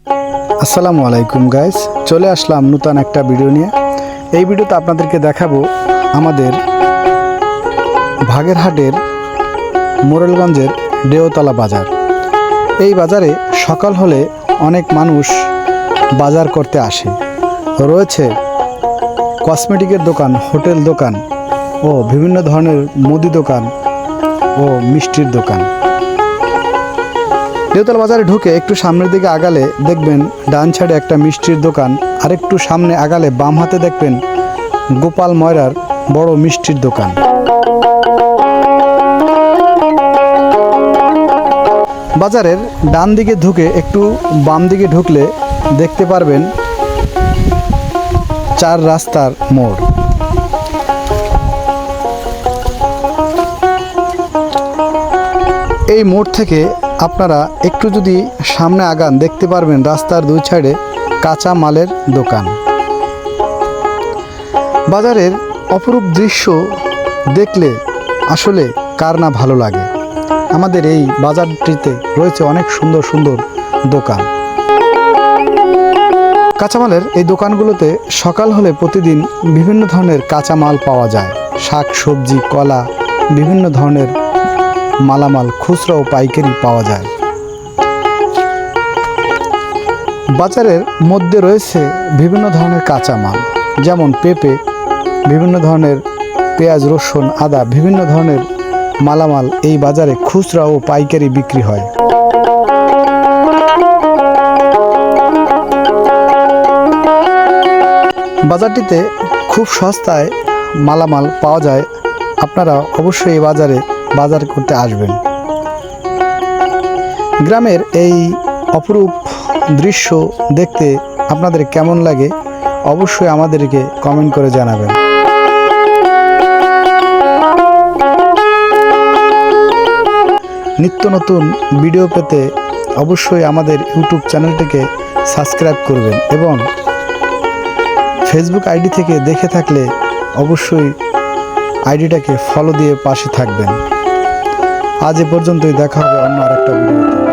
আসসালামু আলাইকুম গাইস, চলে আসলাম নতুন একটা ভিডিও নিয়ে। এই ভিডিওতে আপনাদেরকে দেখাবো আমাদের ভাগেরহাটের মোরেলগঞ্জের দেওতলা বাজার। এই বাজারে সকাল হলে অনেক মানুষ বাজার করতে আসে। রয়েছে কসমেটিকের দোকান, হোটেল দোকান ও বিভিন্ন ধরনের মুদি দোকান ও মিষ্টির দোকান। দেওতলা বাজারে ঢুকে একটু সামনের দিকে আগালে দেখবেন ডান সাইডে একটা মিষ্টির দোকান, আর একটু সামনে আগালে বাম হাতে দেখবেন গোপাল ময়রার বড় মিষ্টির দোকান। বাজারের ডান দিকে ঢুকে একটু বাম দিকে ঢুকলে দেখতে পারবেন চার রাস্তার মোড়। এই মোড় থেকে আপনারা একটু যদি সামনে আগান দেখতে পারবেন রাস্তার দুই সাইডে কাঁচা মালের দোকান। বাজারের অপরূপ দৃশ্য দেখলে আসলে কার না ভালো লাগে। আমাদের এই বাজারটিতে রয়েছে অনেক সুন্দর সুন্দর দোকান। কাঁচামালের এই দোকানগুলোতে সকাল হলে প্রতিদিন বিভিন্ন ধরনের কাঁচা মাল পাওয়া যায়। শাক সবজি, কলা, বিভিন্ন ধরনের মালামাল খুচরা ও পাইকারি পাওয়া যায়। বাজারের মধ্যে রয়েছে বিভিন্ন ধরনের কাঁচা মাল, যেমন পেঁপে, বিভিন্ন ধরনের পেঁয়াজ, রসুন, আদা, বিভিন্ন ধরনের মালামাল এই বাজারে খুচরা ও পাইকারি বিক্রি হয়। বাজারটিতে খুব সস্তায় মালামাল পাওয়া যায়। আপনারা অবশ্যই এই বাজারে বাজার করতে আসবেন। গ্রামের এই অপরূপ দৃশ্য দেখতে আপনাদের কেমন লাগে অবশ্যই আমাদেরকে কমেন্ট করে জানাবেন। নিত্য নতুন ভিডিও পেতে অবশ্যই আমাদের ইউটিউব চ্যানেলটিকে সাবস্ক্রাইব করবেন এবং ফেসবুক আইডি থেকে দেখে থাকলে অবশ্যই আইডিটাকে ফলো দিয়ে পাশে থাকবেন। আজ এ পর্যন্তই, দেখা হবে অন্য আরেকটা ভিডিওতে।